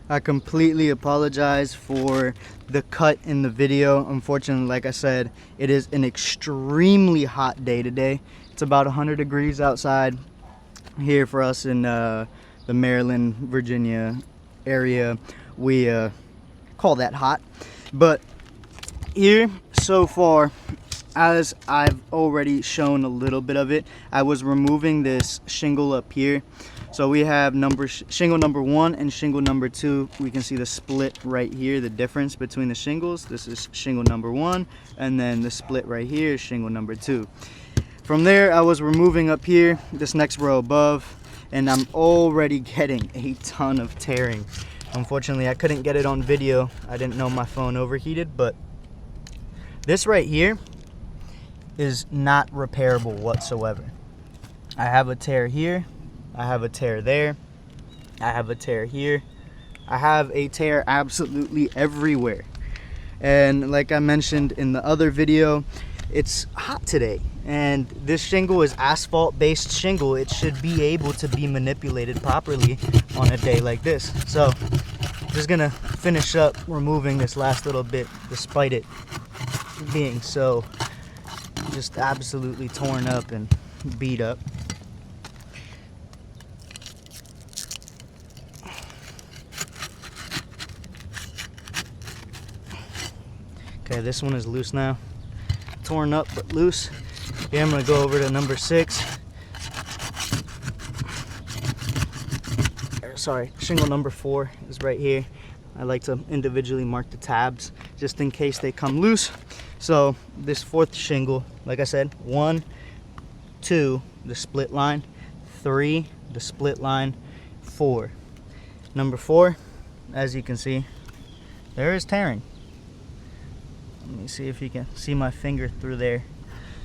I completely apologize for the cut in the video. Unfortunately, like I said, it is an extremely hot day today. It's about 100 degrees outside here for us in the Maryland, Virginia area. We call that hot. But here so far, as I've already shown a little bit of it, I was removing this shingle up here. So we have shingle number 1 and shingle number 2. We can see the split right here, the difference between the shingles. This is shingle number 1, and then the split right here is shingle number 2. From there, I was removing up here, this next row above, and I'm already getting a ton of tearing. Unfortunately, I couldn't get it on video. I didn't know my phone overheated, but this right here is not repairable whatsoever. I have a tear here, I have a tear there, I have a tear here, I have a tear absolutely everywhere. And like I mentioned in the other video, it's hot today, and this shingle is asphalt based shingle. It should be able to be manipulated properly on a day like this. So I'm just gonna finish up removing this last little bit, despite it being so just absolutely torn up and beat up. Okay, this one is loose now. Torn up but loose. Here I'm going to go over to number 6. Sorry, shingle number 4 is right here. I like to individually mark the tabs just in case they come loose. So this 4th shingle, like I said, 1, 2, the split line, 3, the split line, 4. Number 4, as you can see, there is tearing. Let me see if you can see my finger through there.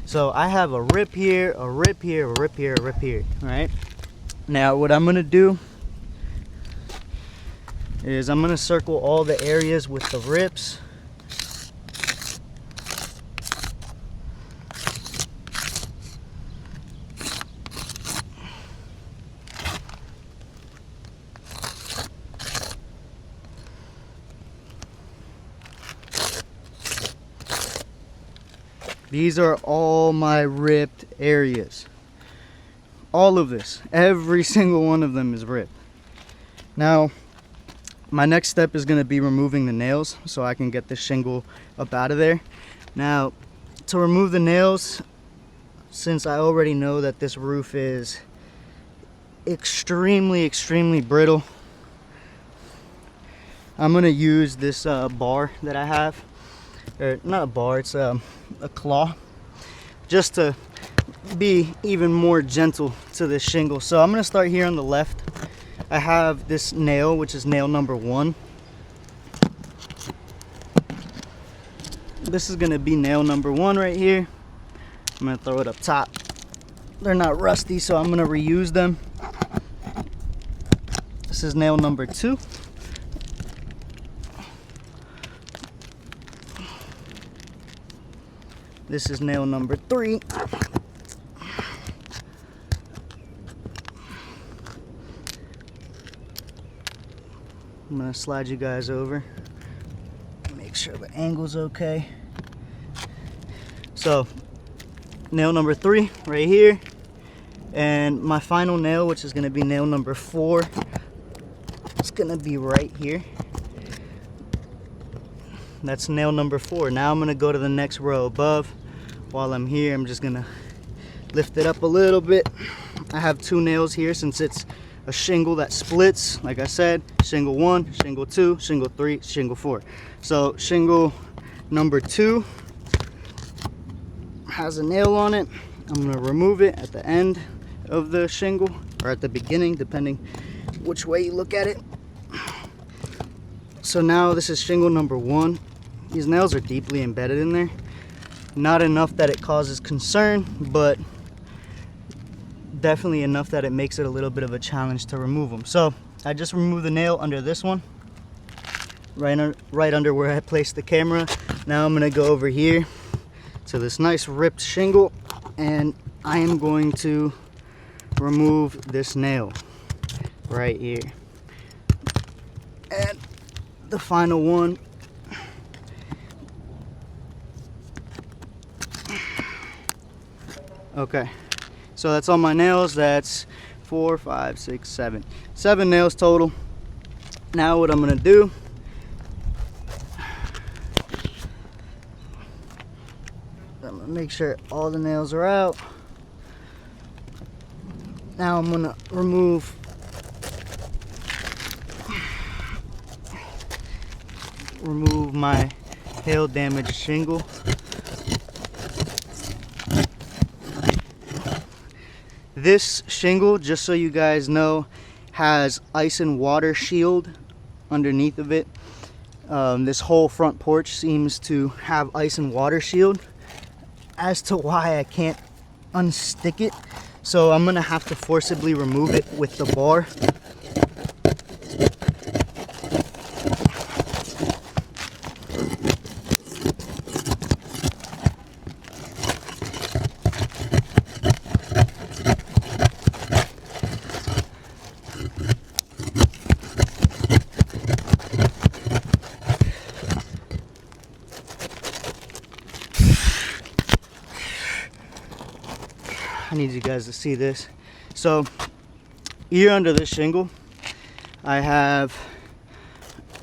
So I have a rip here, a rip here, a rip here, a rip here. All right. Now what I'm gonna do is I'm gonna circle all the areas with the rips. These are all my ripped areas. All of this, every single one of them is ripped. Now, my next step is gonna be removing the nails so I can get the shingle up out of there. Now, to remove the nails, since I already know that this roof is extremely brittle, I'm gonna use this bar that I have. Or not a bar, it's a claw, just to be even more gentle to this shingle. So I'm going to start here on the left. I have this nail, which is nail number 1. This is going to be nail number 1 right here. I'm going to throw it up top. They're not rusty, so I'm going to reuse them. This is nail number 2. This is nail number 3. I'm gonna slide you guys over. Make sure the angle's okay. So, nail number 3 right here. And my final nail, which is gonna be nail number 4, it's gonna be right here. That's nail number 4. Now I'm gonna go to the next row above. While I'm here, I'm just gonna lift it up a little bit. I have 2 nails here since it's a shingle that splits. Like I said, shingle 1, shingle 2, shingle 3, shingle 4. So shingle number 2 has a nail on it. I'm gonna remove it at the end of the shingle, or at the beginning, depending which way you look at it. So now this is shingle number 1. These nails are deeply embedded in there. Not enough that it causes concern, but definitely enough that it makes it a little bit of a challenge to remove them. So I just removed the nail under this one, right under where I placed the camera. Now I'm gonna go over here to this nice ripped shingle, and I am going to remove this nail right here. And the final one. Okay, so that's all my nails. That's 4, 5, 6, 7. 7 nails total. Now what I'm gonna do, I'm gonna make sure all the nails are out. Now I'm gonna remove my hail damaged shingle. This shingle, just so you guys know, has ice and water shield underneath of it. This whole front porch seems to have ice and water shield. As to why I can't unstick it, so I'm gonna have to forcibly remove it with the bar. I need you guys to see this. So here under this shingle, I have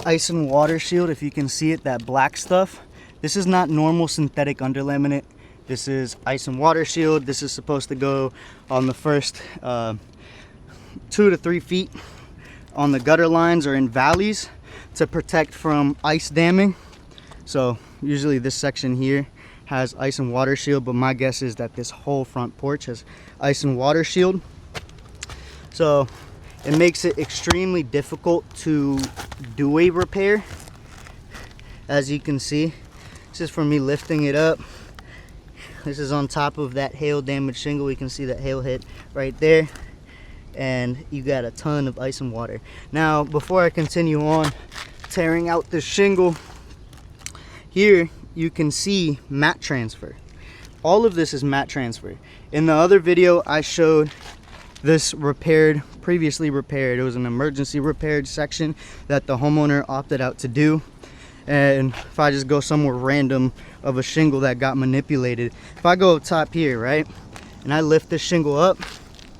ice and water shield. If you can see it, that black stuff. This is not normal synthetic underlaminate. This is ice and water shield. This is supposed to go on the first 2 to 3 feet on the gutter lines or in valleys to protect from ice damming. So usually this section here has ice and water shield, but my guess is that this whole front porch has ice and water shield. So it makes it extremely difficult to do a repair. As you can see, this is from me lifting it up. This is on top of that hail damaged shingle. You can see that hail hit right there, and you got a ton of ice and water. Now, before I continue on tearing out the shingle, here you can see mat transfer. All of this is mat transfer. In the other video, I showed this repaired, previously repaired. It was an emergency repaired section that the homeowner opted out to do. And if I just go somewhere random of a shingle that got manipulated, if I go up top here, right, and I lift this shingle up,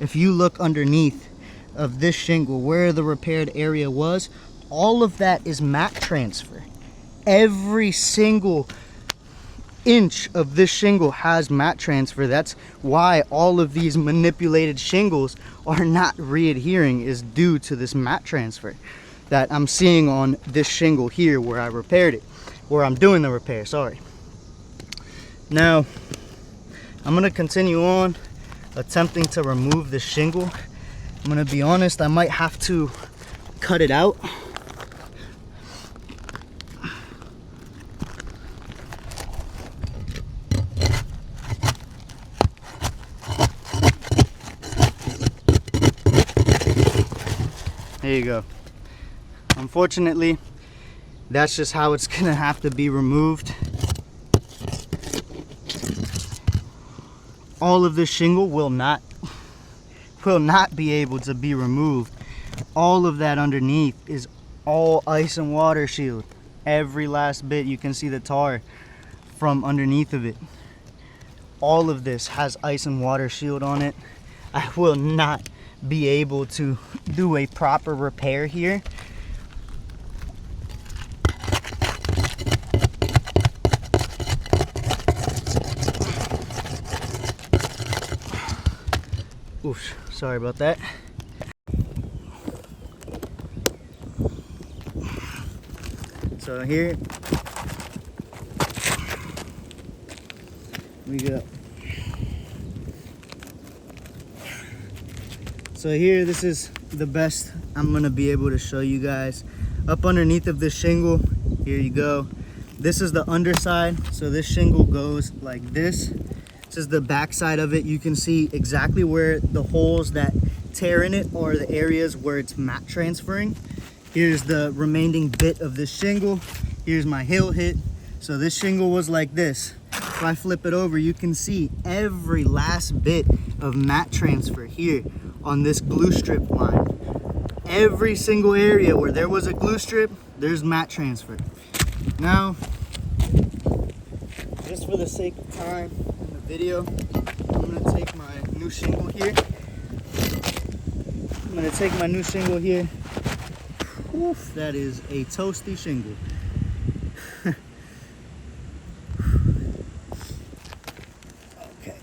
if you look underneath of this shingle where the repaired area was, all of that is mat transfer. Every single inch of this shingle has mat transfer. That's why all of these manipulated shingles are not re-adhering, is due to this mat transfer that I'm seeing on this shingle here where I repaired it, where I'm doing the repair, sorry. Now I'm gonna continue on attempting to remove the shingle. I'm gonna be honest, I might have to cut it out. There you go. Unfortunately, that's just how it's gonna have to be removed. All of this shingle will not be able to be removed. All of that underneath is all ice and water shield. Every last bit. You can see the tar from underneath of it. All of this has ice and water shield on it. I will not be able to do a proper repair here. Oof, sorry about that. So here we go. So here, this is the best I'm gonna be able to show you guys. Up underneath of this shingle, here you go. This is the underside. So this shingle goes like this. This is the back side of it. You can see exactly where the holes that tear in it are the areas where it's mat transferring. Here's the remaining bit of this shingle. Here's my hail hit. So this shingle was like this. If I flip it over, you can see every last bit of mat transfer here on this glue strip line. Every single area where there was a glue strip, there's mat transfer. Now, just for the sake of time in the video, I'm gonna take my new shingle here. Oof, that is a toasty shingle. Okay.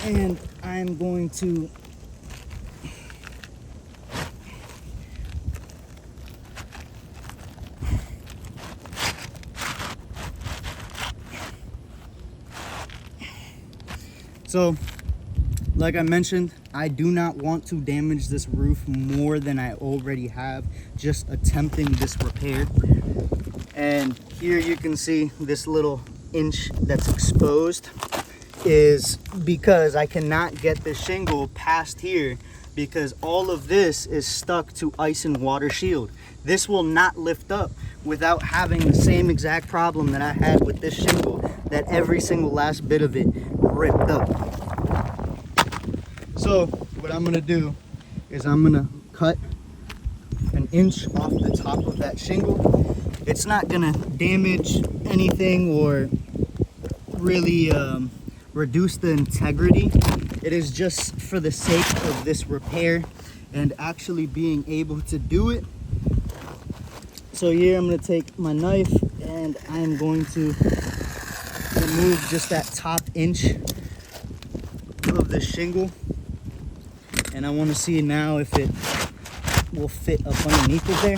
And I'm going to so, like I mentioned, I do not want to damage this roof more than I already have just attempting this repair. And here you can see this little inch that's exposed is because I cannot get the shingle past here because all of this is stuck to ice and water shield. This will not lift up without having the same exact problem that I had with this shingle, that every single last bit of it ripped up. So what I'm gonna do is I'm gonna cut an inch off the top of that shingle. It's not gonna damage anything or really reduce the integrity. It is just for the sake of this repair and actually being able to do it. So here I'm gonna take my knife and I'm going to remove just that top inch of the shingle. And I want to see now if it will fit up underneath it there.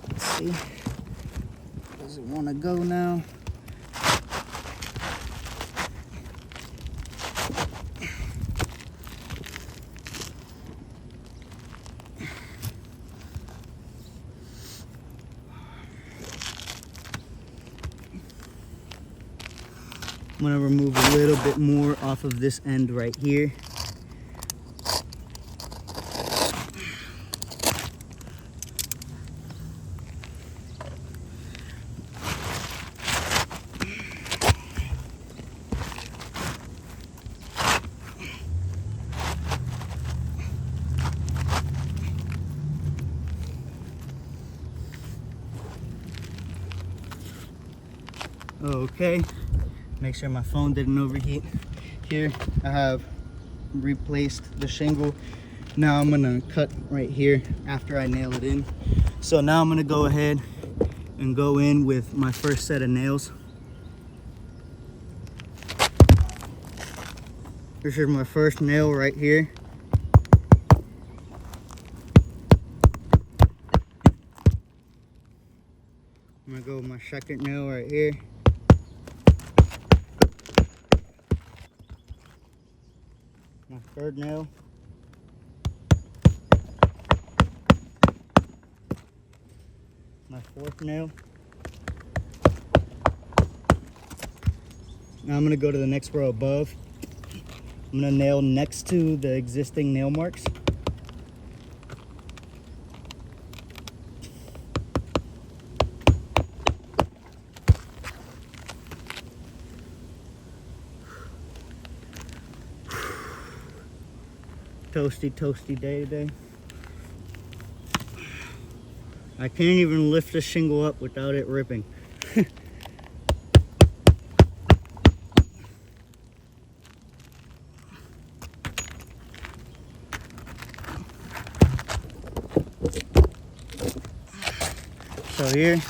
Let's see. Does it want to go now? I'm going to remove a little bit more off of this end right here. Okay. Make sure my phone didn't overheat. Here I have replaced the shingle. Now I'm gonna cut right here after I nail it in. So now I'm gonna go ahead and go in with my first set of nails. This is my first nail right here. I'm gonna go with my second nail right here. My third nail. My fourth nail. Now I'm going to go to the next row above. I'm going to nail next to the existing nail marks. Toasty day today. I can't even lift the shingle up without it ripping. So here,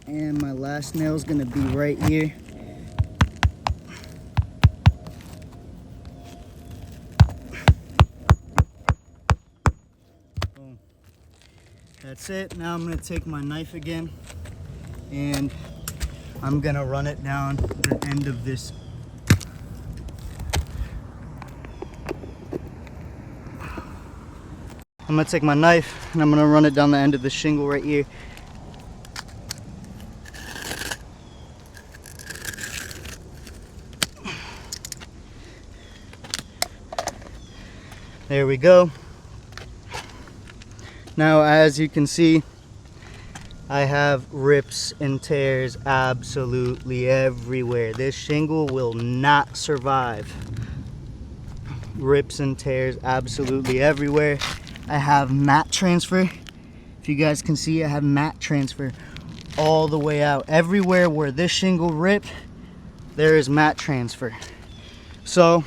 and my last nail is going to be right here. Boom. That's it. Now I'm going to take my knife again and I'm going to run it down the end of this. I'm going to take my knife and I'm going to run it down the end of the shingle right here. There we go. Now, as you can see, I have rips and tears absolutely everywhere. This shingle will not survive. Rips and tears absolutely everywhere. I have mat transfer. If you guys can see, I have mat transfer all the way out. Everywhere where this shingle ripped, there is mat transfer. So,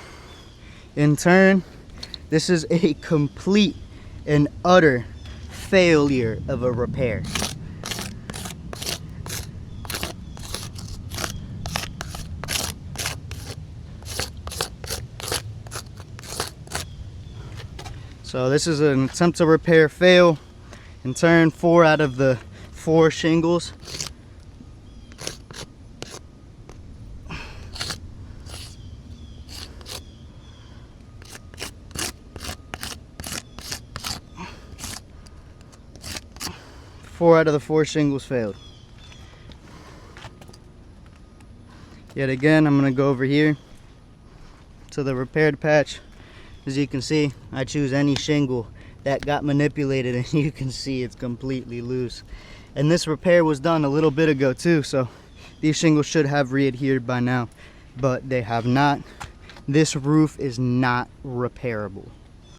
in turn, this is a complete and utter failure of a repair. So this is an attempt to repair fail. In turn, 4 out of the 4 shingles. Four out of the 4 shingles failed. Yet again, I'm going to go over here to the repaired patch. As you can see, I choose any shingle that got manipulated, and you can see it's completely loose. And this repair was done a little bit ago too, so these shingles should have re-adhered by now, but they have not. This roof is not repairable.